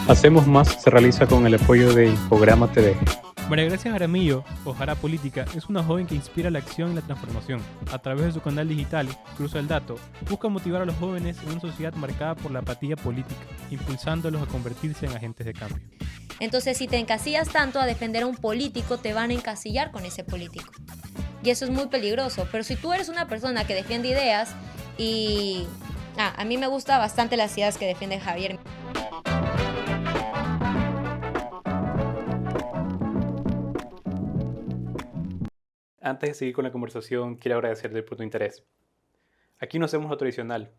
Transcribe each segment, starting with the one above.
Hacemos Más se realiza con el apoyo de Infograma TV. María Gracia Jaramillo, o Jara Política, es una joven que inspira la acción y la transformación. A través de su canal digital, Cruza el Dato, busca motivar a los jóvenes en una sociedad marcada por la apatía política, impulsándolos a convertirse en agentes de cambio. Entonces, si te encasillas tanto a defender a un político, te van a encasillar con ese político. Y eso es muy peligroso. Pero si tú eres una persona que defiende ideas y... a mí me gusta bastante las ideas que defiende Javier. Antes de seguir con la conversación, quiero agradecerte por tu interés. Aquí no hacemos lo tradicional.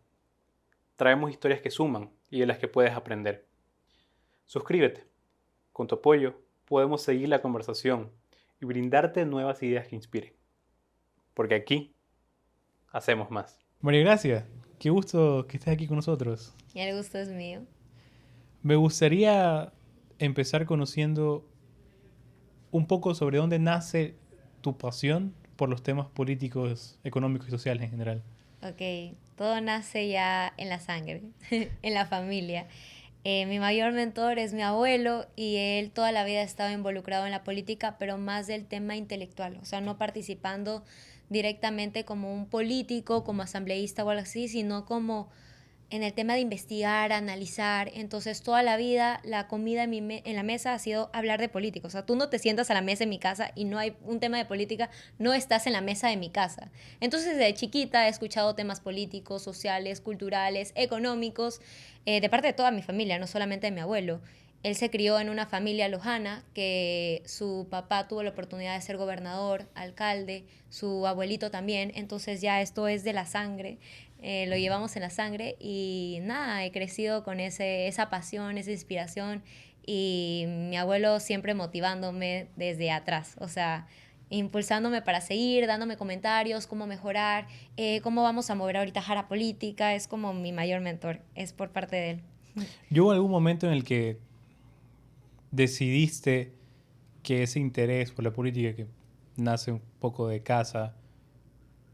Traemos historias que suman y de las que puedes aprender. Suscríbete. Con tu apoyo, podemos seguir la conversación y brindarte nuevas ideas que inspiren. Porque aquí hacemos más. María Gracia, qué gusto que estés aquí con nosotros. Y el gusto es mío. Me gustaría empezar conociendo un poco sobre dónde nace tu pasión por los temas políticos, económicos y sociales en general. Ok, todo nace ya en la sangre, en la familia. Mi mayor mentor es mi abuelo y él toda la vida ha estado involucrado en la política, pero más del tema intelectual, o sea, no participando directamente como un político, como asambleísta o algo así, sino como en el tema de investigar, analizar. Entonces, toda la vida la comida en la mesa ha sido hablar de política. O sea, tú no te sientas a la mesa en mi casa y no hay un tema de política, no estás en la mesa de mi casa. Entonces, desde chiquita he escuchado temas políticos, sociales, culturales, económicos, de parte de toda mi familia, no solamente de mi abuelo. Él se crió en una familia lojana que su papá tuvo la oportunidad de ser gobernador, alcalde, su abuelito también, entonces ya esto es de la sangre, lo llevamos en la sangre y nada, he crecido con esa pasión, esa inspiración y mi abuelo siempre motivándome desde atrás, o sea, impulsándome para seguir, dándome comentarios, cómo mejorar, cómo vamos a mover ahorita Jara Política, es como mi mayor mentor, es por parte de él. ¿Y hubo algún momento en el que decidiste que ese interés por la política que nace un poco de casa,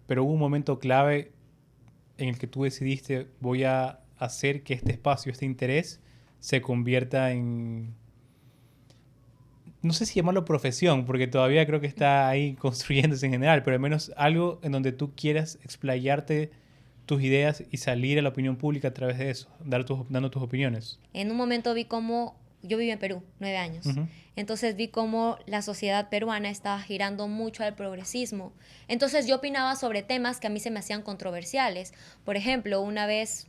pero hubo un momento clave en el que tú decidiste voy a hacer que este espacio, este interés, se convierta en, no sé si llamarlo profesión, porque todavía creo que está ahí construyéndose en general, pero al menos algo en donde tú quieras explayarte tus ideas y salir a la opinión pública a través de eso, dando tus opiniones? En un momento vi cómo, yo viví en Perú 9 años, entonces vi cómo la sociedad peruana estaba girando mucho al progresismo. Entonces yo opinaba sobre temas que a mí se me hacían controversiales. Por ejemplo, una vez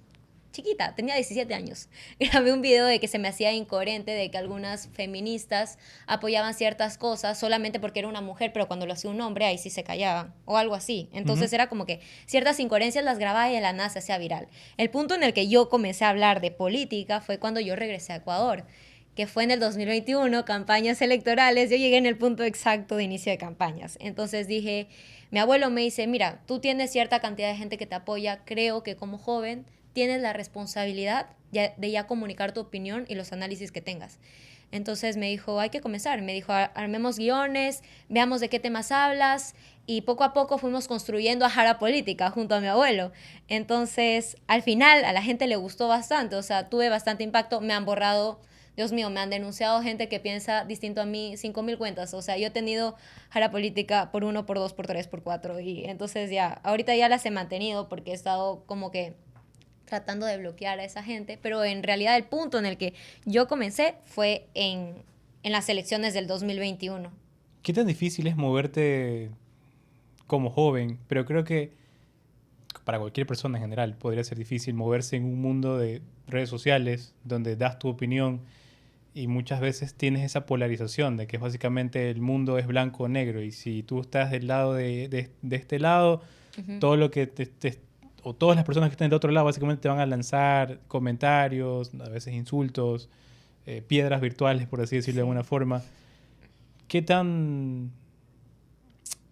chiquita, tenía 17 años, grabé un video de que se me hacía incoherente de que algunas feministas apoyaban ciertas cosas solamente porque era una mujer, pero cuando lo hacía un hombre, ahí sí se callaban, o algo así. Entonces era como que ciertas incoherencias las grababa y de la nada se hacía viral. El punto en el que yo comencé a hablar de política fue cuando yo regresé a Ecuador, que fue en el 2021, campañas electorales. Yo llegué en el punto exacto de inicio de campañas. Entonces dije, mi abuelo me dice, mira, tú tienes cierta cantidad de gente que te apoya, creo que como joven tienes la responsabilidad de ya comunicar tu opinión y los análisis que tengas. Entonces me dijo, hay que comenzar. Me dijo, armemos guiones, veamos de qué temas hablas. Y poco a poco fuimos construyendo a Jara Política junto a mi abuelo. Entonces, al final, a la gente le gustó bastante. O sea, tuve bastante impacto. Me han borrado, Dios mío, me han denunciado gente que piensa distinto a mí, 5.000 cuentas. O sea, yo he tenido Jara Política por 1, por 2, por 3, por 4. Y entonces ya, ahorita ya las he mantenido porque he estado como que tratando de bloquear a esa gente, pero en realidad el punto en el que yo comencé fue en las elecciones del 2021. ¿Qué tan difícil es moverte como joven? Pero creo que para cualquier persona en general podría ser difícil moverse en un mundo de redes sociales donde das tu opinión y muchas veces tienes esa polarización de que básicamente el mundo es blanco o negro y si tú estás del lado de este lado, todo lo que o todas las personas que están del otro lado básicamente te van a lanzar comentarios, a veces insultos, piedras virtuales, por así decirlo de alguna forma. ¿Qué tan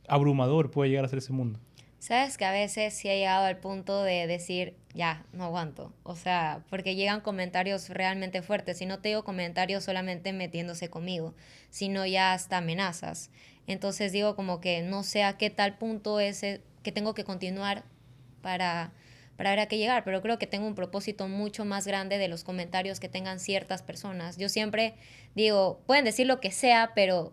abrumador puede llegar a ser ese mundo? Sabes que a veces sí he llegado al punto de decir, ya, no aguanto. O sea, porque llegan comentarios realmente fuertes. Y no te digo comentarios solamente metiéndose conmigo, sino ya hasta amenazas. Entonces digo como que no sé a qué tal punto es que tengo que continuar para, para ver a qué llegar, pero creo que tengo un propósito mucho más grande de los comentarios que tengan ciertas personas. Yo siempre digo, pueden decir lo que sea, pero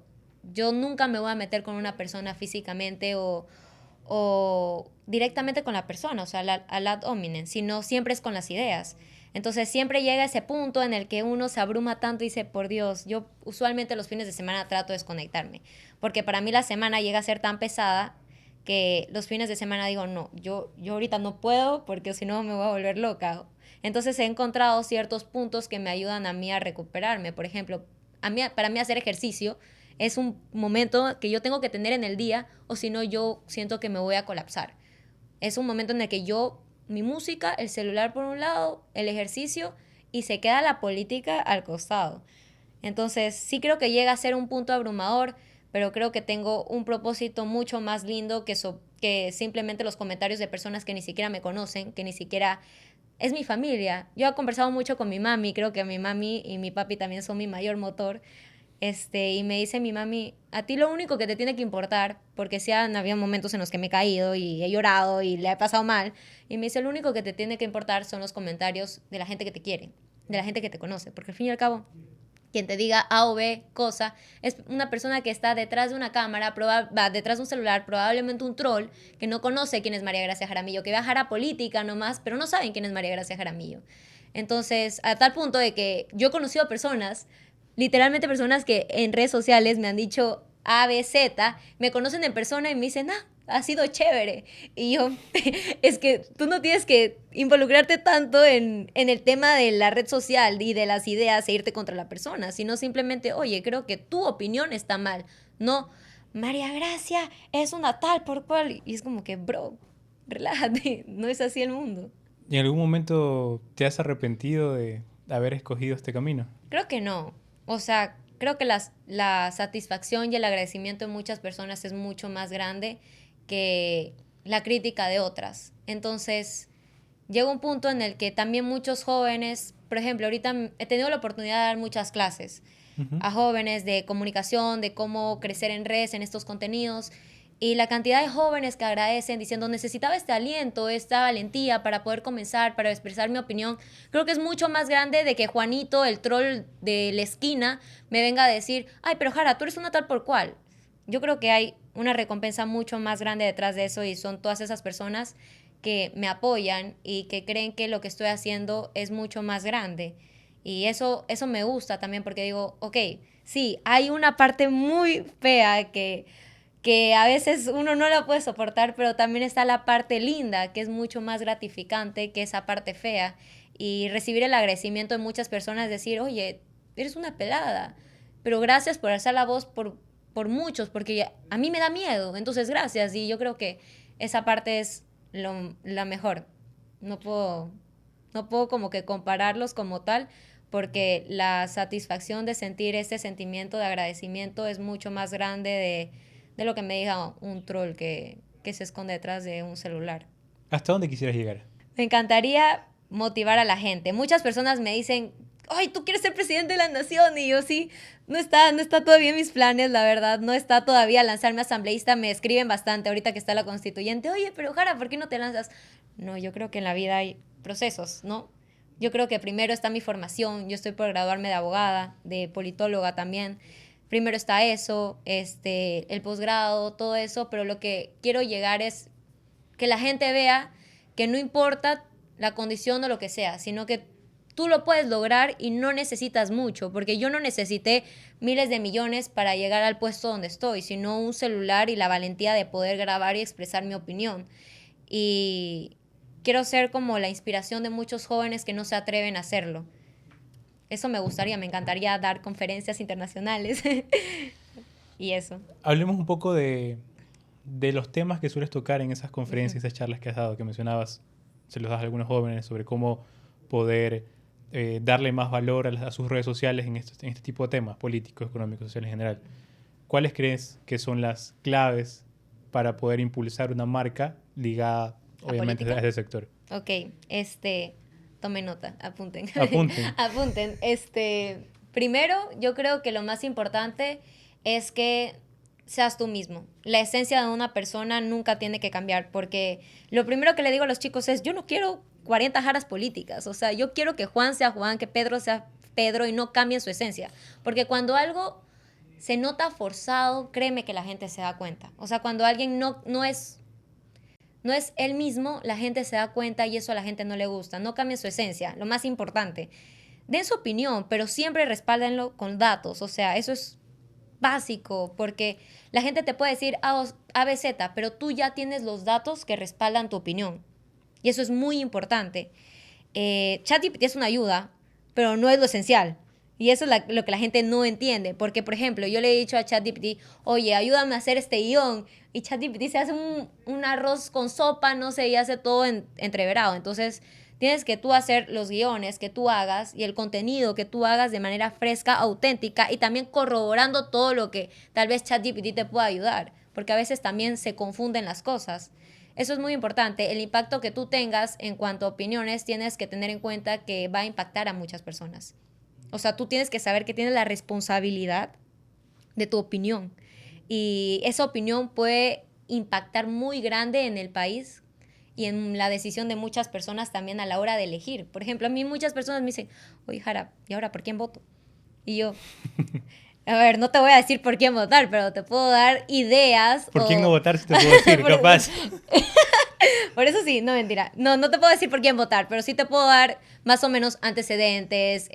yo nunca me voy a meter con una persona físicamente o directamente con la persona, o sea, al ad hominem, sino siempre es con las ideas. Entonces siempre llega ese punto en el que uno se abruma tanto y dice, por Dios, yo usualmente los fines de semana trato de desconectarme, porque para mí la semana llega a ser tan pesada que los fines de semana digo, no, yo ahorita no puedo porque si no me voy a volver loca. Entonces he encontrado ciertos puntos que me ayudan a mí a recuperarme. Por ejemplo, para mí hacer ejercicio es un momento que yo tengo que tener en el día o si no yo siento que me voy a colapsar. Es un momento en el que mi música, el celular por un lado, el ejercicio y se queda la política al costado. Entonces sí creo que llega a ser un punto abrumador, pero creo que tengo un propósito mucho más lindo que simplemente los comentarios de personas que ni siquiera me conocen, que ni siquiera es mi familia. Yo he conversado mucho con mi mami, creo que mi mami y mi papi también son mi mayor motor. Y me dice mi mami, a ti lo único que te tiene que importar, porque sí han habido momentos en los que me he caído y he llorado y le he pasado mal, y me dice, lo único que te tiene que importar son los comentarios de la gente que te quiere, de la gente que te conoce, porque al fin y al cabo, quien te diga A o B cosa, es una persona que está detrás de una cámara, detrás de un celular, probablemente un troll, que no conoce quién es María Gracia Jaramillo, que viaja a política nomás, pero no saben quién es María Gracia Jaramillo. Entonces, a tal punto de que yo he conocido a personas, literalmente personas que en redes sociales me han dicho A, B, Z, me conocen en persona y me dicen, ha sido chévere. Y yo, es que tú no tienes que involucrarte tanto en el tema de la red social y de las ideas e irte contra la persona, sino simplemente, oye, creo que tu opinión está mal. No, María Gracia es una tal por cual. Y es como que, bro, relájate, no es así el mundo. ¿Y en algún momento te has arrepentido de haber escogido este camino? Creo que no. O sea, creo que la satisfacción y el agradecimiento de muchas personas es mucho más grande que la crítica de otras. Entonces, llega un punto en el que también muchos jóvenes, por ejemplo, ahorita he tenido la oportunidad de dar muchas clases a jóvenes de comunicación, de cómo crecer en redes, en estos contenidos. Y la cantidad de jóvenes que agradecen diciendo necesitaba este aliento, esta valentía para poder comenzar, para expresar mi opinión, creo que es mucho más grande de que Juanito, el troll de la esquina, me venga a decir, ay, pero Jara, tú eres una tal por cual. Yo creo que hay una recompensa mucho más grande detrás de eso y son todas esas personas que me apoyan y que creen que lo que estoy haciendo es mucho más grande. Y eso me gusta también porque digo, ok, sí, hay una parte muy fea que a veces uno no la puede soportar, pero también está la parte linda, que es mucho más gratificante que esa parte fea. Y recibir el agradecimiento de muchas personas, decir, oye, eres una pelada, pero gracias por alzar la voz por muchos, porque a mí me da miedo, entonces gracias. Y yo creo que esa parte es la mejor. No puedo como que compararlos como tal, porque la satisfacción de sentir este sentimiento de agradecimiento es mucho más grande de lo que me diga un troll que se esconde detrás de un celular. ¿Hasta dónde quisieras llegar? Me encantaría motivar a la gente. Muchas personas me dicen, ay, tú quieres ser presidente de la nación. Y yo sí, no está todavía en mis planes, la verdad. No está todavía lanzarme asambleísta. Me escriben bastante ahorita que está la constituyente. Oye, pero Jara, ¿por qué no te lanzas? No, yo creo que en la vida hay procesos, ¿no? Yo creo que primero está mi formación. Yo estoy por graduarme de abogada, de politóloga también. Primero está eso, el posgrado, todo eso. Pero lo que quiero llegar es que la gente vea que no importa la condición o lo que sea, sino que tú lo puedes lograr y no necesitas mucho, porque yo no necesité miles de millones para llegar al puesto donde estoy, sino un celular y la valentía de poder grabar y expresar mi opinión. Y quiero ser como la inspiración de muchos jóvenes que no se atreven a hacerlo. Eso me encantaría dar conferencias internacionales y eso. Hablemos un poco de los temas que sueles tocar en esas conferencias, esas charlas que has dado, que mencionabas, se los das a algunos jóvenes sobre cómo poder darle más valor a sus redes sociales en este tipo de temas políticos, económicos, sociales en general. ¿Cuáles crees que son las claves para poder impulsar una marca ligada, obviamente, a ese sector? Ok, tomen nota, apunten. Apunten. Apunten. Primero, yo creo que lo más importante es que seas tú mismo. La esencia de una persona nunca tiene que cambiar, porque lo primero que le digo a los chicos es, yo no quiero 40 jaras políticas, o sea, yo quiero que Juan sea Juan, que Pedro sea Pedro y no cambien su esencia, porque cuando algo se nota forzado, créeme que la gente se da cuenta. O sea, cuando alguien no es él mismo, la gente se da cuenta y eso a la gente no le gusta. No cambien su esencia, lo más importante. Den su opinión, pero siempre respáldenlo con datos. O sea, eso es básico, porque la gente te puede decir A, B, Z, pero tú ya tienes los datos que respaldan tu opinión. Y eso es muy importante. ChatGPT es una ayuda, pero no es lo esencial. Y eso es lo que la gente no entiende. Porque, por ejemplo, yo le he dicho a ChatGPT, oye, ayúdame a hacer este guión. Y ChatGPT se hace un arroz con sopa, no sé, y hace todo entreverado. Entonces, tienes que tú hacer los guiones que tú hagas y el contenido que tú hagas de manera fresca, auténtica y también corroborando todo lo que tal vez ChatGPT te pueda ayudar. Porque a veces también se confunden las cosas. Eso es muy importante. El impacto que tú tengas en cuanto a opiniones, tienes que tener en cuenta que va a impactar a muchas personas. O sea, tú tienes que saber que tienes la responsabilidad de tu opinión. Y esa opinión puede impactar muy grande en el país y en la decisión de muchas personas también a la hora de elegir. Por ejemplo, a mí muchas personas me dicen, oye, Jara, ¿y ahora por quién voto? Y yo, a ver, no te voy a decir por quién votar, pero te puedo dar ideas. ¿Por quién no votar si te puedo decir? Capaz. Por eso sí, no mentira. No, no te puedo decir por quién votar, pero sí te puedo dar más o menos antecedentes,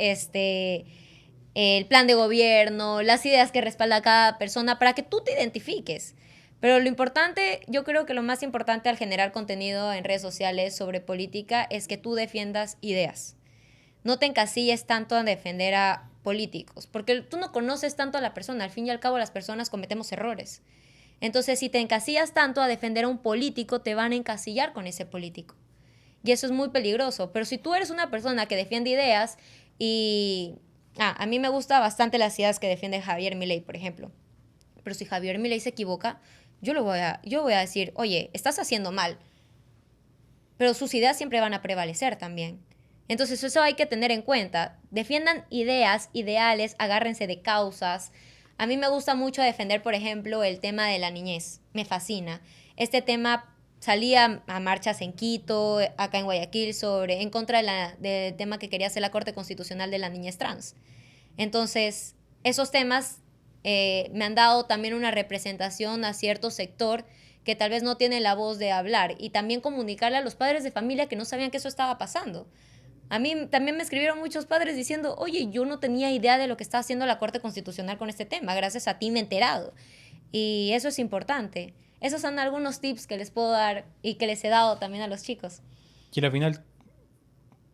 el plan de gobierno, las ideas que respalda cada persona para que tú te identifiques. Pero lo importante, yo creo que lo más importante al generar contenido en redes sociales sobre política es que tú defiendas ideas. No te encasilles tanto en defender a políticos, porque tú no conoces tanto a la persona. Al fin y al cabo, las personas cometemos errores. Entonces, si te encasillas tanto a defender a un político, te van a encasillar con ese político. Y eso es muy peligroso. Pero si tú eres una persona que defiende ideas y... a mí me gusta bastante las ideas que defiende Javier Milei, por ejemplo. Pero si Javier Milei se equivoca, yo voy a decir, oye, estás haciendo mal. Pero sus ideas siempre van a prevalecer también. Entonces eso hay que tener en cuenta. Defiendan ideas, ideales, agárrense de causas. A mí me gusta mucho defender, por ejemplo, el tema de la niñez. Me fascina. Este tema salía a marchas en Quito, acá en Guayaquil, en contra del tema que quería hacer la Corte Constitucional de la niñez trans. Entonces, esos temas me han dado también una representación a cierto sector que tal vez no tiene la voz de hablar y también comunicarle a los padres de familia que no sabían que eso estaba pasando. A mí también me escribieron muchos padres diciendo, oye, yo no tenía idea de lo que está haciendo la Corte Constitucional con este tema, gracias a ti me he enterado. Y eso es importante. Esos son algunos tips que les puedo dar y que les he dado también a los chicos. Y al final,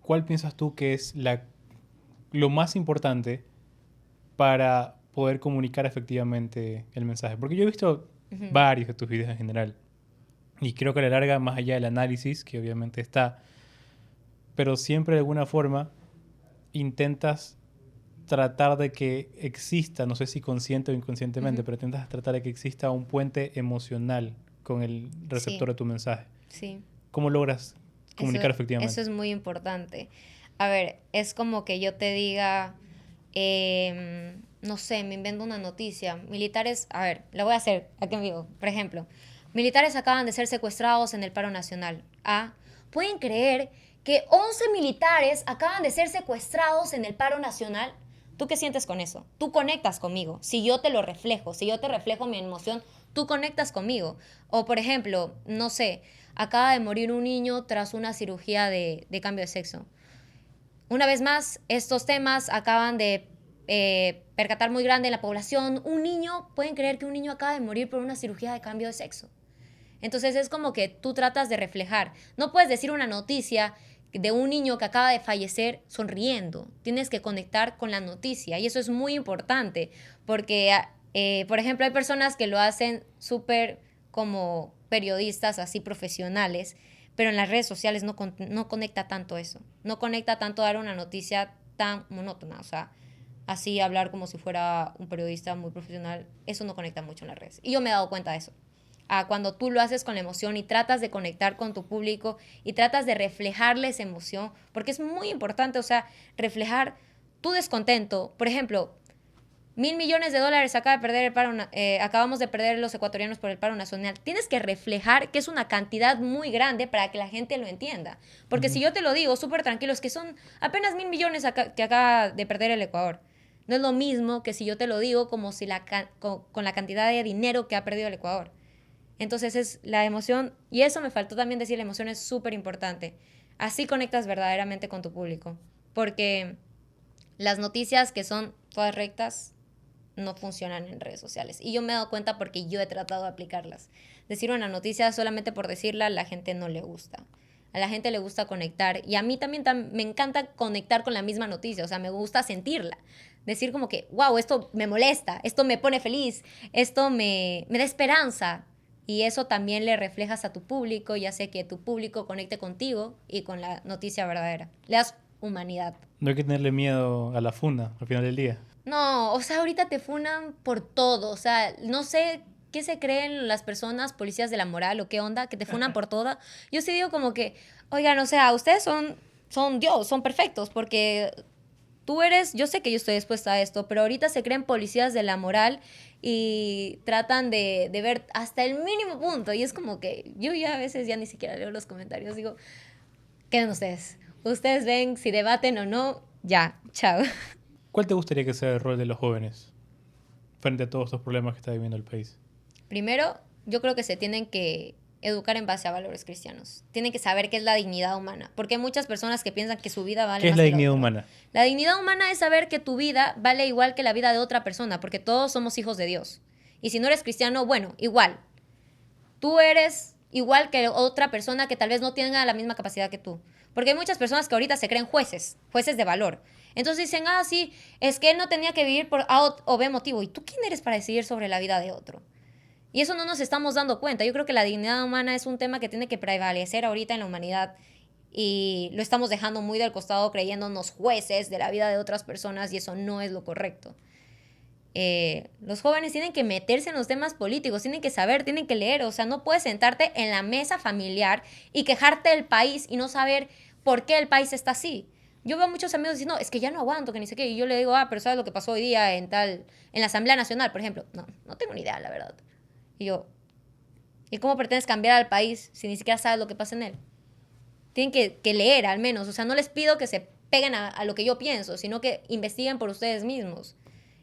¿cuál piensas tú que es lo más importante para poder comunicar efectivamente el mensaje? Porque yo he visto varios de tus videos en general y creo que a la larga, más allá del análisis, que obviamente está, pero siempre de alguna forma intentas tratar de que exista, no sé si consciente o inconscientemente, pero intentas tratar de que exista un puente emocional con el receptor de tu mensaje. Sí. ¿Cómo logras comunicar efectivamente? Eso es muy importante. A ver, es como que yo te diga, no sé, me invento una noticia. Militares, a ver, lo voy a hacer aquí en vivo. Por ejemplo, militares acaban de ser secuestrados en el paro nacional. ¿Pueden creer que 11 militares acaban de ser secuestrados en el paro nacional? ¿Tú qué sientes con eso? Tú conectas conmigo. Si yo te lo reflejo, si yo te reflejo mi emoción, tú conectas conmigo. O, por ejemplo, no sé, acaba de morir un niño tras una cirugía de cambio de sexo. Una vez más, estos temas acaban de percatar muy grande en la población. ¿Pueden creer que un niño acaba de morir por una cirugía de cambio de sexo? Entonces es como que tú tratas de reflejar. No puedes decir una noticia de un niño que acaba de fallecer sonriendo. Tienes que conectar con la noticia y eso es muy importante porque, por ejemplo, hay personas que lo hacen súper como periodistas así profesionales, pero en las redes sociales no conecta tanto eso. No conecta tanto dar una noticia tan monótona, o sea, así hablar como si fuera un periodista muy profesional, eso no conecta mucho en las redes. Y yo me he dado cuenta de eso. Cuando tú lo haces con la emoción y tratas de conectar con tu público y tratas de reflejarle esa emoción, porque es muy importante, o sea, reflejar tu descontento. Por ejemplo, $1.000 millones acaba de perder el paro, acabamos de perder los ecuatorianos por el paro nacional. Tienes que reflejar que es una cantidad muy grande para que la gente lo entienda. Porque si yo te lo digo súper tranquilo, es que son apenas 1.000 millones que acaba de perder el Ecuador. No es lo mismo que si yo te lo digo como si con la cantidad de dinero que ha perdido el Ecuador. Entonces es la emoción, y eso me faltó también decir, la emoción es súper importante. Así conectas verdaderamente con tu público. Porque las noticias que son todas rectas no funcionan en redes sociales. Y yo me he dado cuenta porque yo he tratado de aplicarlas. Decir una noticia solamente por decirla, a la gente no le gusta. A la gente le gusta conectar. Y a mí también me encanta conectar con la misma noticia. O sea, me gusta sentirla. Decir como que, wow, esto me molesta, esto me pone feliz, esto me da esperanza. Y eso también le reflejas a tu público y hace que tu público conecte contigo y con la noticia verdadera. Le das humanidad. No hay que tenerle miedo a la funda al final del día. No, o sea, ahorita te funan por todo. O sea, no sé qué se creen las personas, policías de la moral o qué onda, que te funan por todo. Yo sí digo como que, oigan, o sea, ustedes son Dios, son perfectos, porque tú eres, yo sé que yo estoy expuesta a esto, pero ahorita se creen policías de la moral y tratan de ver hasta el mínimo punto. Y es como que yo ya a veces ya ni siquiera leo los comentarios. Digo, queden ustedes. Ustedes ven si debaten o no. Ya, chao. ¿Cuál te gustaría que sea el rol de los jóvenes frente a todos estos problemas que está viviendo el país? Primero, yo creo que se tienen que educar en base a valores cristianos. Tienen que saber qué es la dignidad humana, porque hay muchas personas que piensan que su vida vale ¿Qué es más la que la dignidad otra. humana? La dignidad humana es saber que tu vida vale igual que la vida de otra persona, porque todos somos hijos de Dios. Y si no eres cristiano, bueno, igual. Tú eres igual que otra persona que tal vez no tenga la misma capacidad que tú. Porque hay muchas personas que ahorita se creen jueces de valor. Entonces dicen, ah, sí, es que él no tenía que vivir por A o B motivo. ¿Y tú quién eres para decidir sobre la vida de otro? Y eso no nos estamos dando cuenta. Yo creo que la dignidad humana es un tema que tiene que prevalecer ahorita en la humanidad y lo estamos dejando muy del costado creyéndonos jueces de la vida de otras personas y eso no es lo correcto. Los jóvenes tienen que meterse en los temas políticos, tienen que saber, tienen que leer. O sea, no puedes sentarte en la mesa familiar y quejarte del país y no saber por qué el país está así. Yo veo a muchos amigos diciendo, no, es que ya no aguanto, que ni sé qué. Y yo le digo, ah, pero ¿sabes lo que pasó hoy día en la Asamblea Nacional, por ejemplo? No, no tengo ni idea, la verdad. Y yo, ¿y cómo pretendes cambiar al país si ni siquiera sabes lo que pasa en él? Tienen que leer al menos. O sea, no les pido que se peguen a lo que yo pienso, sino que investiguen por ustedes mismos.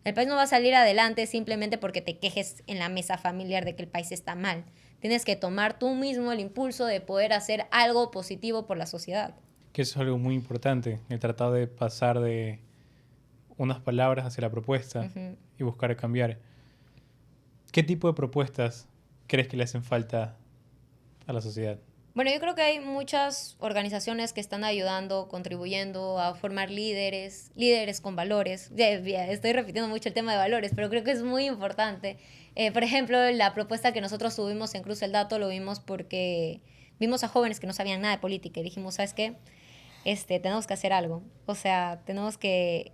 El país no va a salir adelante simplemente porque te quejes en la mesa familiar de que el país está mal. Tienes que tomar tú mismo el impulso de poder hacer algo positivo por la sociedad. Que eso es algo muy importante, el tratar de pasar de unas palabras hacia la propuesta y buscar cambiar. ¿Qué tipo de propuestas crees que le hacen falta a la sociedad? Bueno, yo creo que hay muchas organizaciones que están ayudando, contribuyendo a formar líderes con valores. Estoy repitiendo mucho el tema de valores, pero creo que es muy importante. Por ejemplo, la propuesta que nosotros tuvimos en Cruz el Dato lo vimos porque vimos a jóvenes que no sabían nada de política y dijimos, ¿sabes qué? Tenemos que hacer algo. O sea, tenemos que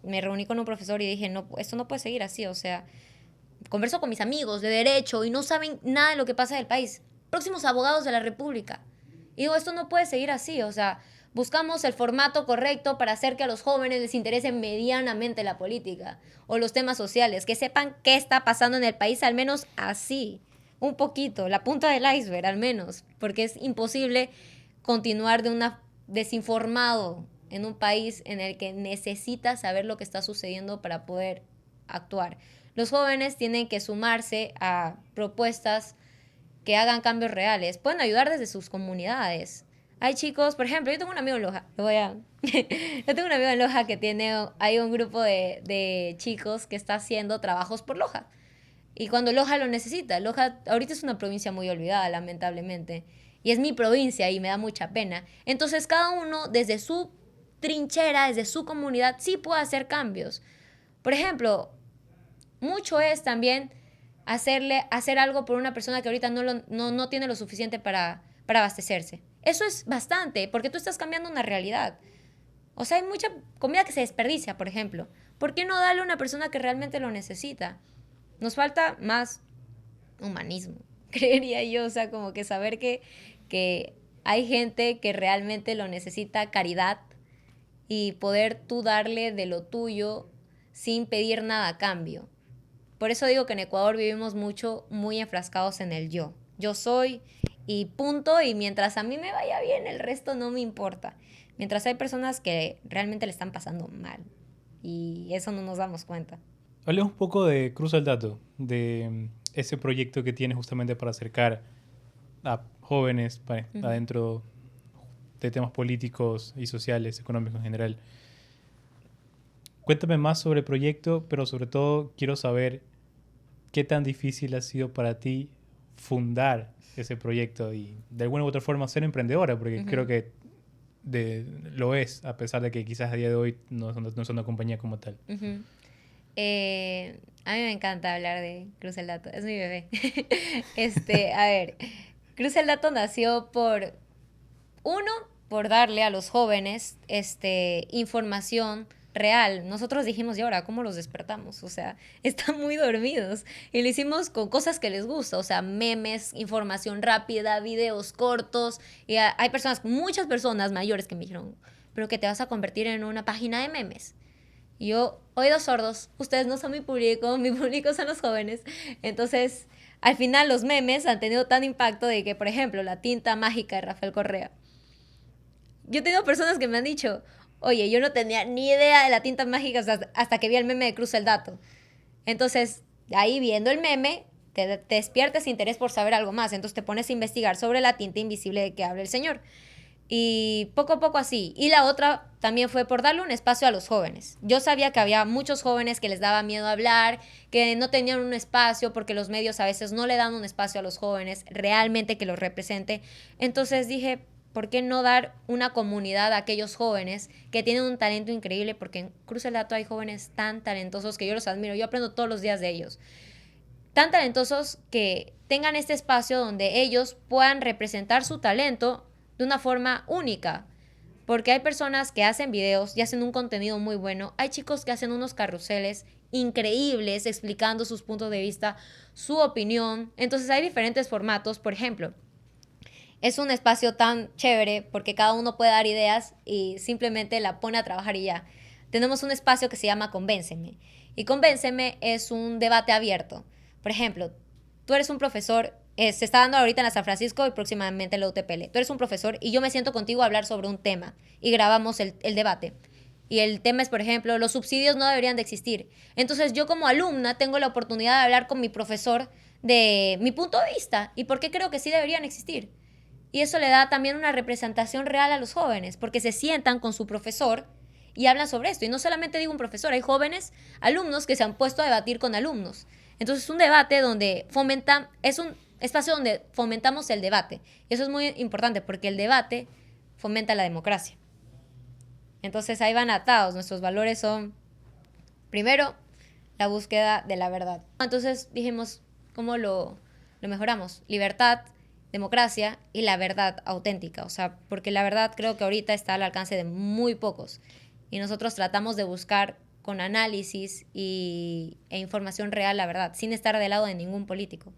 me reuní con un profesor y dije, no, esto no puede seguir así. O sea, converso con mis amigos de derecho y no saben nada de lo que pasa en el país. Próximos abogados de la República. Y digo, esto no puede seguir así. O sea, buscamos el formato correcto para hacer que a los jóvenes les interese medianamente la política o los temas sociales, que sepan qué está pasando en el país, al menos así, un poquito, la punta del iceberg al menos, porque es imposible continuar desinformado en un país en el que necesita saber lo que está sucediendo para poder actuar. Los jóvenes tienen que sumarse a propuestas que hagan cambios reales. Pueden ayudar desde sus comunidades. Hay chicos, por ejemplo, yo tengo un amigo en Loja. Yo tengo un amigo en Loja que hay un grupo de chicos que está haciendo trabajos por Loja. Y cuando Loja lo necesita, Loja ahorita es una provincia muy olvidada, lamentablemente. Y es mi provincia y me da mucha pena. Entonces cada uno desde su trinchera, desde su comunidad, sí puede hacer cambios. Por ejemplo, mucho es también hacer algo por una persona que ahorita no tiene lo suficiente para abastecerse. Eso es bastante, porque tú estás cambiando una realidad. O sea, hay mucha comida que se desperdicia, por ejemplo. ¿Por qué no darle a una persona que realmente lo necesita? Nos falta más humanismo, creería yo. O sea, como que saber que hay gente que realmente lo necesita, caridad, y poder tú darle de lo tuyo sin pedir nada a cambio. Por eso digo que en Ecuador vivimos mucho, muy enfrascados en el yo. Yo soy y punto, y mientras a mí me vaya bien, el resto no me importa. Mientras hay personas que realmente le están pasando mal, y eso no nos damos cuenta. Hablemos un poco de Cruza el Dato, de ese proyecto que tienes justamente para acercar a jóvenes adentro de temas políticos y sociales, económicos en general. Cuéntame más sobre el proyecto, pero sobre todo quiero saber qué tan difícil ha sido para ti fundar ese proyecto y de alguna u otra forma ser emprendedora, porque creo que lo es, a pesar de que quizás a día de hoy no es una compañía como tal. A mí me encanta hablar de Cruza el Dato, es mi bebé. A ver, Cruza el Dato nació por darle a los jóvenes información real. Nosotros dijimos, ¿y ahora cómo los despertamos? O sea, están muy dormidos. Y lo hicimos con cosas que les gusta, o sea, memes, información rápida, videos cortos. Y hay personas, muchas personas mayores que me dijeron, pero que te vas a convertir en una página de memes. Y yo, oídos sordos, ustedes no son mi público son los jóvenes. Entonces, al final los memes han tenido tan impacto de que, por ejemplo, la tinta mágica de Rafael Correa. Yo he tenido personas que me han dicho, oye, yo no tenía ni idea de la tinta mágica hasta que vi el meme de Cruza el Dato. Entonces, ahí viendo el meme, te despiertas interés por saber algo más. Entonces te pones a investigar sobre la tinta invisible de que habla el señor. Y poco a poco así. Y la otra también fue por darle un espacio a los jóvenes. Yo sabía que había muchos jóvenes que les daba miedo hablar, que no tenían un espacio porque los medios a veces no le dan un espacio a los jóvenes realmente que los represente. Entonces dije, ¿por qué no dar una comunidad a aquellos jóvenes que tienen un talento increíble? Porque en Cruz el Dato hay jóvenes tan talentosos que yo los admiro. Yo aprendo todos los días de ellos. Tan talentosos que tengan este espacio donde ellos puedan representar su talento de una forma única. Porque hay personas que hacen videos y hacen un contenido muy bueno. Hay chicos que hacen unos carruseles increíbles explicando sus puntos de vista, su opinión. Entonces hay diferentes formatos. Por ejemplo, es un espacio tan chévere porque cada uno puede dar ideas y simplemente la pone a trabajar y ya. Tenemos un espacio que se llama Convénceme. Y Convénceme es un debate abierto. Por ejemplo, tú eres un profesor, se está dando ahorita en la San Francisco y próximamente en la UTPL. Tú eres un profesor y yo me siento contigo a hablar sobre un tema y grabamos el debate. Y el tema es, por ejemplo, los subsidios no deberían de existir. Entonces yo como alumna tengo la oportunidad de hablar con mi profesor de mi punto de vista y por qué creo que sí deberían existir. Y eso le da también una representación real a los jóvenes, porque se sientan con su profesor y hablan sobre esto. Y no solamente digo un profesor, hay jóvenes alumnos que se han puesto a debatir con alumnos. Entonces es un debate donde es un espacio donde fomentamos el debate. Y eso es muy importante porque el debate fomenta la democracia. Entonces ahí van atados. Nuestros valores son, primero, la búsqueda de la verdad. Entonces dijimos, ¿cómo lo mejoramos? Libertad, democracia y la verdad auténtica. O sea, porque la verdad creo que ahorita está al alcance de muy pocos. Y nosotros tratamos de buscar con análisis e información real la verdad, sin estar del lado de ningún político.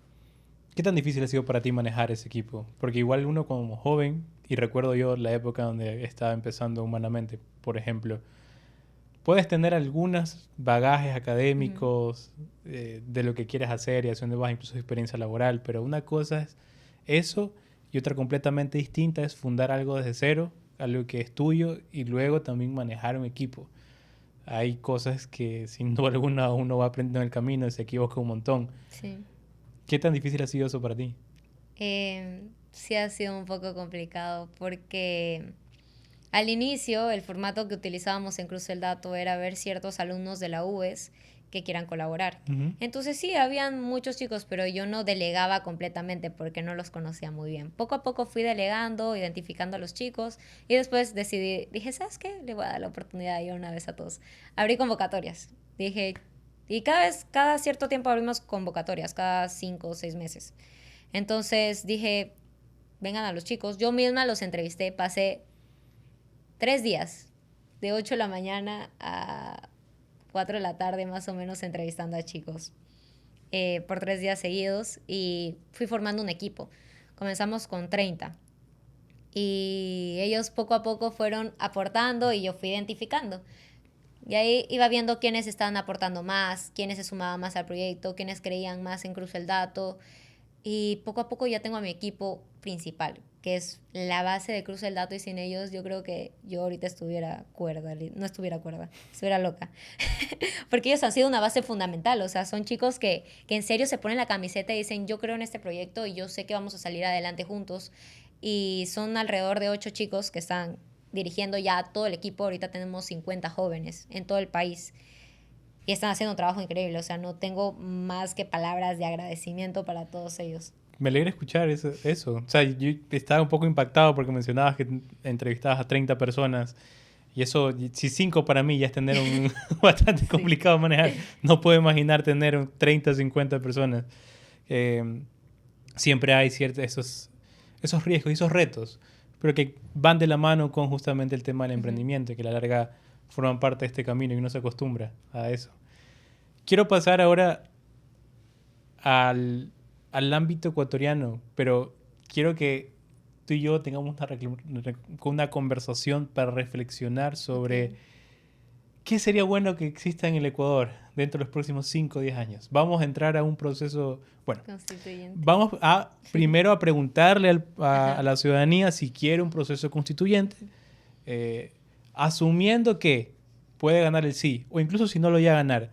¿Qué tan difícil ha sido para ti manejar ese equipo? Porque igual uno como joven, y recuerdo yo la época donde estaba empezando Humanamente, por ejemplo, puedes tener algunos bagajes académicos de lo que quieres hacer y hacia dónde vas, incluso experiencia laboral, pero una cosa es eso y otra completamente distinta es fundar algo desde cero, algo que es tuyo y luego también manejar un equipo. Hay cosas que sin duda alguna uno va aprendiendo en el camino y se equivoca un montón. Sí. ¿Qué tan difícil ha sido eso para ti? Sí ha sido un poco complicado porque al inicio el formato que utilizábamos en Cruz el Dato era ver ciertos alumnos de la UES que quieran colaborar. Entonces sí, habían muchos chicos, pero yo no delegaba completamente porque no los conocía muy bien. Poco a poco fui delegando, identificando a los chicos y después dije, ¿sabes qué? Le voy a dar la oportunidad yo una vez a todos. Abrí convocatorias. Dije, y cada cierto tiempo abrimos convocatorias, cada 5 o 6 meses. Entonces dije, vengan a los chicos. Yo misma los entrevisté, pasé 3 días, de 8 de la mañana a 4 de la tarde más o menos entrevistando a chicos por 3 días seguidos y fui formando un equipo. Comenzamos con 30 y ellos poco a poco fueron aportando y yo fui identificando. Y ahí iba viendo quiénes estaban aportando más, quiénes se sumaban más al proyecto, quiénes creían más en Cruz el Dato. Y poco a poco ya tengo a mi equipo principal, que es la base de Cruz el Dato, y sin ellos yo creo que yo ahorita estuviera cuerda, no estuviera cuerda, estuviera loca. Porque ellos han sido una base fundamental, o sea, son chicos que en serio se ponen la camiseta y dicen, yo creo en este proyecto y yo sé que vamos a salir adelante juntos. Y son alrededor de 8 chicos que están dirigiendo ya todo el equipo. Ahorita tenemos 50 jóvenes en todo el país y están haciendo un trabajo increíble. O sea, no tengo más que palabras de agradecimiento para todos ellos. Me alegra escuchar eso. O sea, yo estaba un poco impactado porque mencionabas que entrevistabas a 30 personas. Y eso, si 5 para mí ya es tener un bastante complicado manejar. No puedo imaginar tener 30 o 50 personas. Siempre hay esos riesgos y esos retos, pero que van de la mano con justamente el tema del emprendimiento, que a la larga forman parte de este camino y uno se acostumbra a eso. Quiero pasar ahora al ámbito ecuatoriano, pero quiero que tú y yo tengamos una conversación para reflexionar sobre qué sería bueno que exista en el Ecuador dentro de los próximos 5 o 10 años. Vamos a entrar a un proceso, bueno, vamos a primero a preguntarle a la ciudadanía si quiere un proceso constituyente, asumiendo que puede ganar el sí, o incluso si no lo llega a ganar.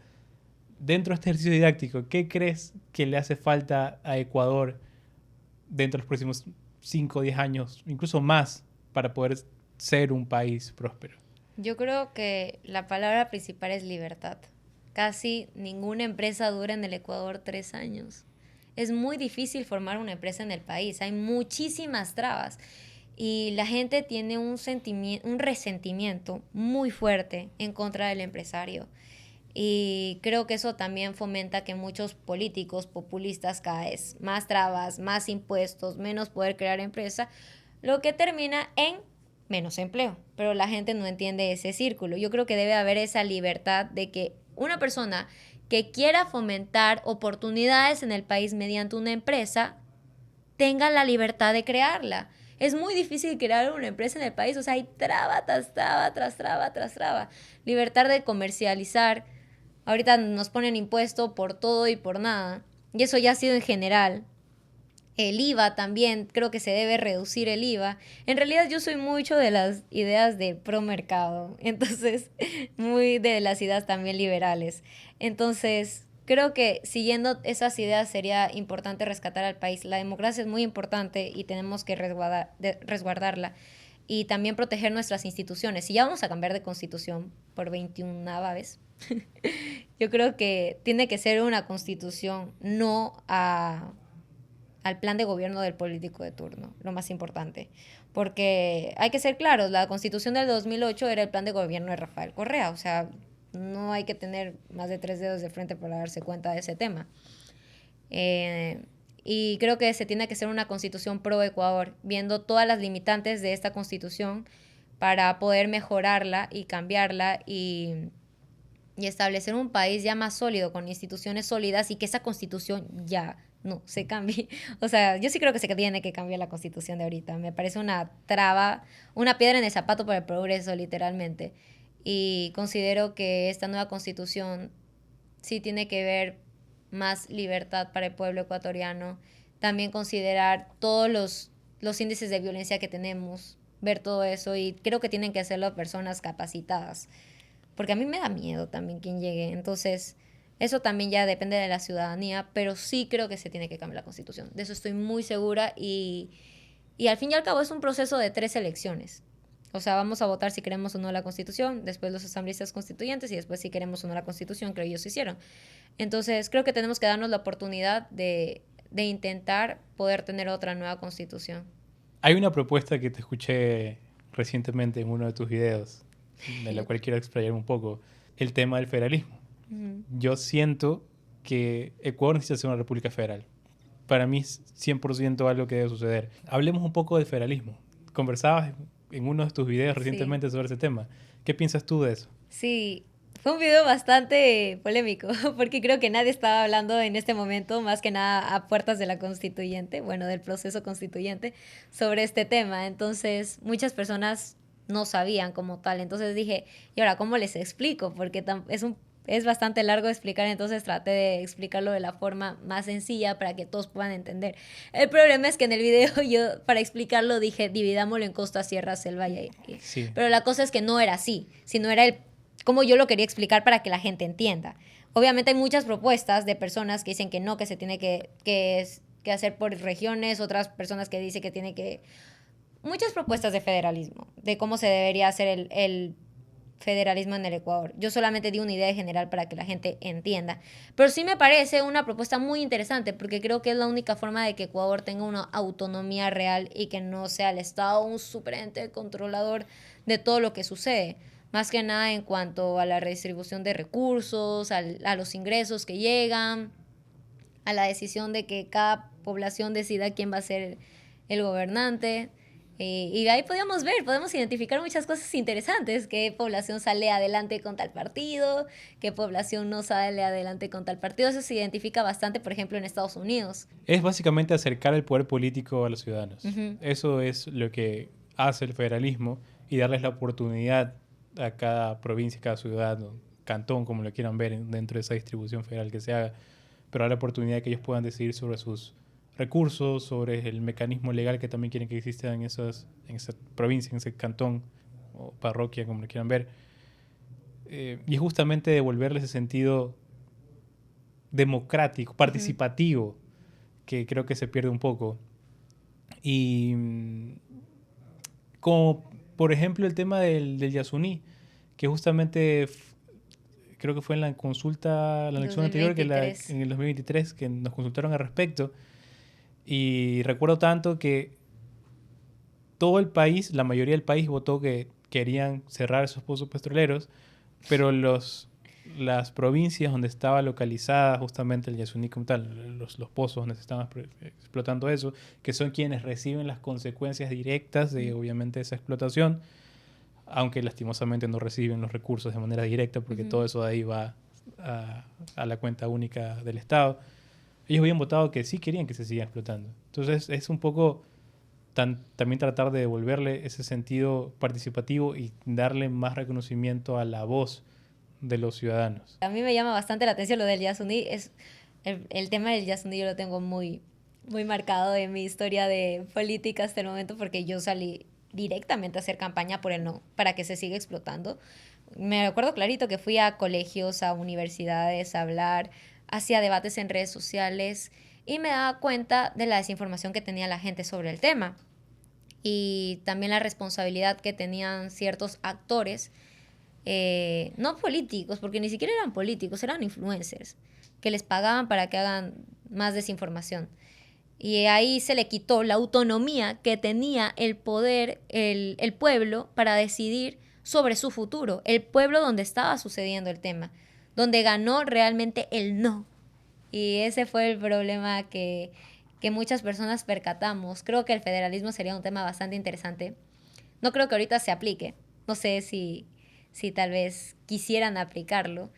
Dentro de este ejercicio didáctico, ¿qué crees que le hace falta a Ecuador dentro de los próximos 5 o 10 años, incluso más, para poder ser un país próspero? Yo creo que la palabra principal es libertad. Casi ninguna empresa dura en el Ecuador 3 años. Es muy difícil formar una empresa en el país. Hay muchísimas trabas. Y la gente tiene un resentimiento muy fuerte en contra del empresario. Y creo que eso también fomenta que muchos políticos populistas cada vez más trabas, más impuestos, menos poder crear empresa, lo que termina en menos empleo. Pero la gente no entiende ese círculo. Yo creo que debe haber esa libertad de que una persona que quiera fomentar oportunidades en el país mediante una empresa tenga la libertad de crearla. Es muy difícil crear una empresa en el país. O sea, hay traba tras traba, tras traba, tras traba. Libertad de comercializar. Ahorita nos ponen impuesto por todo y por nada. Y eso ya ha sido en general. El IVA también, creo que se debe reducir el IVA. En realidad yo soy mucho de las ideas de pro mercado, entonces muy de las ideas también liberales. Entonces creo que siguiendo esas ideas sería importante rescatar al país. La democracia es muy importante y tenemos que resguardarla. Y también proteger nuestras instituciones. Si ya vamos a cambiar de constitución por 21ª vez, yo creo que tiene que ser una constitución no al plan de gobierno del político de turno, lo más importante. Porque hay que ser claros, la constitución del 2008 era el plan de gobierno de Rafael Correa, o sea, no hay que tener más de 3 dedos de frente para darse cuenta de ese tema. Y creo que se tiene que ser una constitución pro Ecuador, viendo todas las limitantes de esta constitución para poder mejorarla y cambiarla y establecer un país ya más sólido, con instituciones sólidas, y que esa constitución ya no se cambie. O sea, yo sí creo que se tiene que cambiar la constitución de ahorita. Me parece una traba, una piedra en el zapato para el progreso, literalmente. Y considero que esta nueva constitución sí tiene que ver más libertad para el pueblo ecuatoriano. También considerar todos los índices de violencia que tenemos, ver todo eso, y creo que tienen que hacerlo personas capacitadas. Porque a mí me da miedo también quien llegue. Entonces, eso también ya depende de la ciudadanía, pero sí creo que se tiene que cambiar la constitución. De eso estoy muy segura y al fin y al cabo es un proceso de 3 elecciones. O sea, vamos a votar si queremos o no la constitución, después los asambleístas constituyentes y después si queremos o no la constitución, que ellos hicieron. Entonces, creo que tenemos que darnos la oportunidad de intentar poder tener otra nueva constitución. Hay una propuesta que te escuché recientemente en uno de tus videos, de la cual quiero explayar un poco, el tema del federalismo. Yo siento que Ecuador necesita ser una república federal. Para mí es 100% algo que debe suceder. Hablemos un poco del federalismo. Conversabas en uno de tus videos recientemente sobre ese tema. ¿Qué piensas tú de eso? Sí, fue un video bastante polémico, porque creo que nadie estaba hablando en este momento, más que nada a puertas de la constituyente, bueno, del proceso constituyente, sobre este tema. Entonces, muchas personas no sabían como tal. Entonces dije, ¿y ahora cómo les explico? Porque es bastante largo de explicar, entonces traté de explicarlo de la forma más sencilla para que todos puedan entender. El problema es que en el video yo, para explicarlo, dije, dividámoslo en costa, sierra, selva Sí. Pero la cosa es que no era así, sino era como yo lo quería explicar para que la gente entienda. Obviamente hay muchas propuestas de personas que dicen que no, que se tiene que hacer por regiones, otras personas que dicen que tiene que... Muchas propuestas de federalismo, de cómo se debería hacer el federalismo en el Ecuador. Yo solamente di una idea general para que la gente entienda. Pero sí me parece una propuesta muy interesante porque creo que es la única forma de que Ecuador tenga una autonomía real y que no sea el Estado un superente controlador de todo lo que sucede. Más que nada en cuanto a la redistribución de recursos, a los ingresos que llegan, a la decisión de que cada población decida quién va a ser el gobernante. Y ahí podemos identificar muchas cosas interesantes, qué población sale adelante con tal partido, qué población no sale adelante con tal partido. Eso se identifica bastante, por ejemplo, en Estados Unidos. Es básicamente acercar el poder político a los ciudadanos. Ujú. Eso es lo que hace el federalismo y darles la oportunidad a cada provincia, cada ciudad, o cantón, como lo quieran ver dentro de esa distribución federal que se haga, pero dar la oportunidad de que ellos puedan decidir sobre sus recursos, sobre el mecanismo legal que también quieren que exista en esa provincia, en ese cantón o parroquia, como lo quieran ver. Y es justamente devolverle ese sentido democrático, participativo, que creo que se pierde un poco. Y como por ejemplo el tema del Yasuní, que justamente creo que fue en la consulta, la elección anterior, en el 2023, que nos consultaron al respecto. Y recuerdo tanto que todo el país, la mayoría del país votó que querían cerrar esos pozos petroleros, pero las provincias donde estaba localizada justamente el Yasuní como tal, los pozos donde se estaban explotando eso, que son quienes reciben las consecuencias directas de obviamente esa explotación, aunque lastimosamente no reciben los recursos de manera directa porque todo eso de ahí va a la cuenta única del Estado. Ellos habían votado que sí querían que se siga explotando. Entonces es un poco también tratar de devolverle ese sentido participativo y darle más reconocimiento a la voz de los ciudadanos. A mí me llama bastante la atención lo del Yasuní. El tema del Yasuní yo lo tengo muy, muy marcado en mi historia de política hasta el momento porque yo salí directamente a hacer campaña por el no, para que se siga explotando. Me acuerdo clarito que fui a colegios, a universidades a hablar, hacía debates en redes sociales y me daba cuenta de la desinformación que tenía la gente sobre el tema y también la responsabilidad que tenían ciertos actores, no políticos, porque ni siquiera eran políticos, eran influencers, que les pagaban para que hagan más desinformación. Y ahí se le quitó la autonomía que tenía el poder, el pueblo, para decidir sobre su futuro. El pueblo donde estaba sucediendo el tema, donde ganó realmente el no. Y ese fue el problema que muchas personas percatamos. Creo que el federalismo sería un tema bastante interesante. No creo que ahorita se aplique. No sé si tal vez quisieran aplicarlo.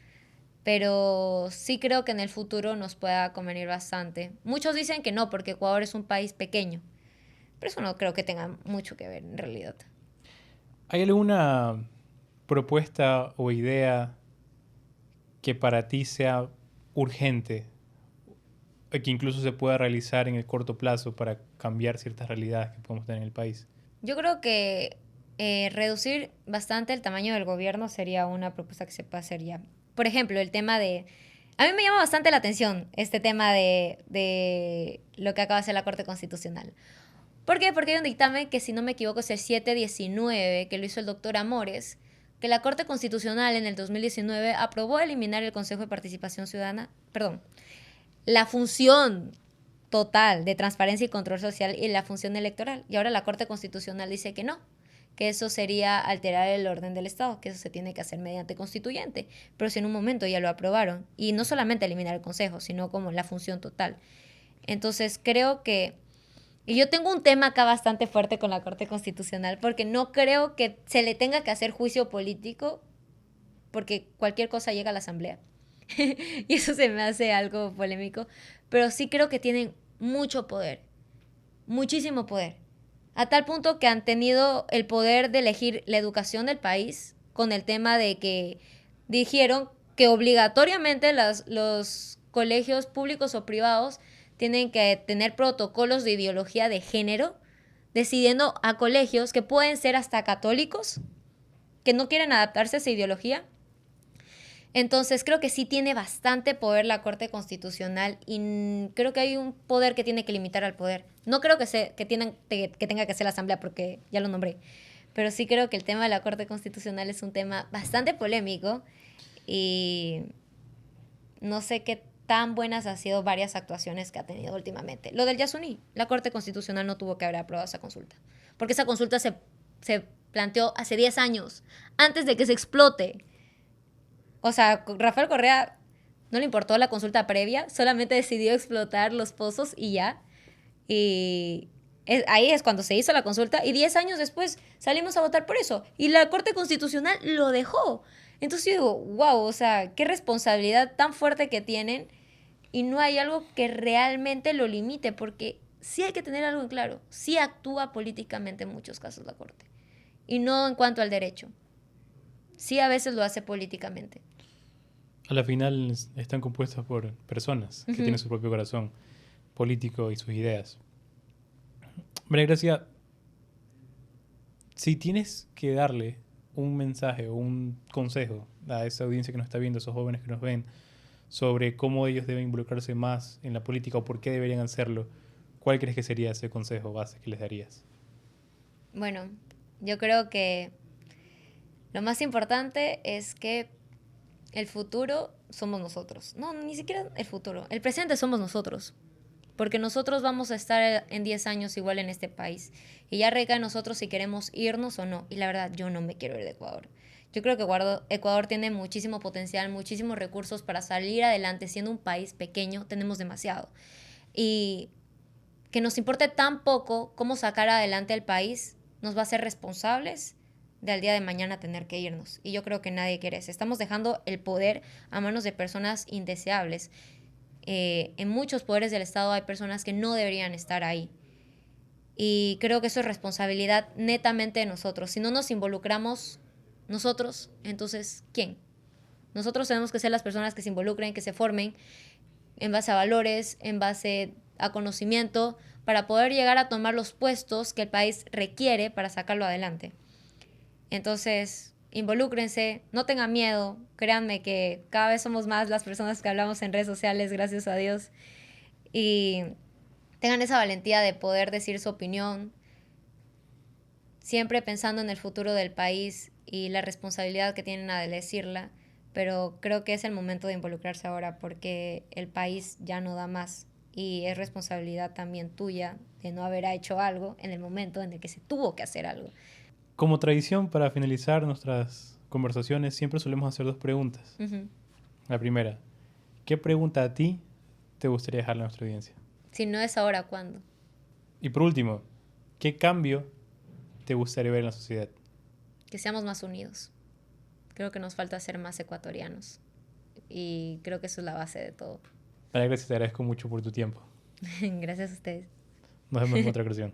Pero sí creo que en el futuro nos pueda convenir bastante. Muchos dicen que no, porque Ecuador es un país pequeño. Pero eso no creo que tenga mucho que ver en realidad. ¿Hay alguna propuesta o idea que para ti sea urgente, que incluso se pueda realizar en el corto plazo para cambiar ciertas realidades que podemos tener en el país? Yo creo que reducir bastante el tamaño del gobierno sería una propuesta que se puede hacer ya. Por ejemplo, el tema de... A mí me llama bastante la atención este tema de lo que acaba de hacer la Corte Constitucional. ¿Por qué? Porque hay un dictamen que, si no me equivoco, es el 719, que lo hizo el doctor Amores, que la Corte Constitucional en el 2019 aprobó eliminar el Consejo de Participación Ciudadana, perdón, la función total de transparencia y control social y la función electoral. Y ahora la Corte Constitucional dice que no, que eso sería alterar el orden del Estado, que eso se tiene que hacer mediante constituyente. Pero si en un momento ya lo aprobaron, y no solamente eliminar el Consejo, sino como la función total. Entonces creo que... Y yo tengo un tema acá bastante fuerte con la Corte Constitucional, porque no creo que se le tenga que hacer juicio político, porque cualquier cosa llega a la Asamblea. Y eso se me hace algo polémico. Pero sí creo que tienen mucho poder, muchísimo poder. a tal punto que han tenido el poder de elegir la educación del país con el tema de que dijeron que obligatoriamente los colegios públicos o privados tienen que tener protocolos de ideología de género, decidiendo a colegios que pueden ser hasta católicos, que no quieren adaptarse a esa ideología. Entonces creo que sí tiene bastante poder la Corte Constitucional y creo que hay un poder que tiene que limitar al poder. No creo que tenga que ser la Asamblea porque ya lo nombré, pero sí creo que el tema de la Corte Constitucional es un tema bastante polémico y no sé qué tan buenas han sido varias actuaciones que ha tenido últimamente. Lo del Yasuní, la Corte Constitucional no tuvo que haber aprobado esa consulta, porque esa consulta se planteó hace 10 años, antes de que se explote. O sea, Rafael Correa no le importó la consulta previa, solamente decidió explotar los pozos y ya. Y ahí es cuando se hizo la consulta y 10 años después salimos a votar por eso. Y la Corte Constitucional lo dejó. Entonces yo digo, wow, o sea, qué responsabilidad tan fuerte que tienen y no hay algo que realmente lo limite, porque sí hay que tener algo en claro. Sí actúa políticamente en muchos casos la Corte y no en cuanto al derecho. Sí a veces lo hace políticamente. A la final están compuestos por personas que tienen su propio corazón político y sus ideas. María Gracia, si tienes que darle un mensaje o un consejo a esa audiencia que nos está viendo, a esos jóvenes que nos ven, sobre cómo ellos deben involucrarse más en la política o por qué deberían hacerlo, ¿cuál crees que sería ese consejo base que les darías? Bueno, yo creo que lo más importante es que el futuro somos nosotros. No, ni siquiera el futuro. El presente somos nosotros. Porque nosotros vamos a estar en 10 años igual en este país. Y ya recae en nosotros si queremos irnos o no. Y la verdad, yo no me quiero ir de Ecuador. Yo creo que Ecuador tiene muchísimo potencial, muchísimos recursos para salir adelante. Siendo un país pequeño, tenemos demasiado. Y que nos importe tan poco cómo sacar adelante el país nos va a hacer responsables de al día de mañana tener que irnos. Y yo creo que nadie quiere eso. Estamos dejando el poder a manos de personas indeseables. En muchos poderes del Estado hay personas que no deberían estar ahí. Y creo que eso es responsabilidad netamente de nosotros. Si no nos involucramos nosotros, entonces, ¿quién? Nosotros tenemos que ser las personas que se involucren, que se formen en base a valores, en base a conocimiento, para poder llegar a tomar los puestos que el país requiere para sacarlo adelante. Entonces, involúcrense, no tengan miedo, créanme que cada vez somos más las personas que hablamos en redes sociales, gracias a Dios, y tengan esa valentía de poder decir su opinión, siempre pensando en el futuro del país y la responsabilidad que tienen a decirla, pero creo que es el momento de involucrarse ahora porque el país ya no da más y es responsabilidad también tuya de no haber hecho algo en el momento en el que se tuvo que hacer algo. Como tradición, para finalizar nuestras conversaciones, siempre solemos hacer 2 preguntas. La primera, ¿qué pregunta a ti te gustaría dejarle a nuestra audiencia? Si no es ahora, ¿cuándo? Y por último, ¿qué cambio te gustaría ver en la sociedad? Que seamos más unidos. Creo que nos falta ser más ecuatorianos. Y creo que eso es la base de todo. María Gracia, te agradezco mucho por tu tiempo. Gracias a ustedes. Nos vemos en otra ocasión.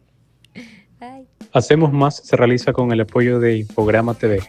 Bye. Hacemos Más se realiza con el apoyo de Infograma TV.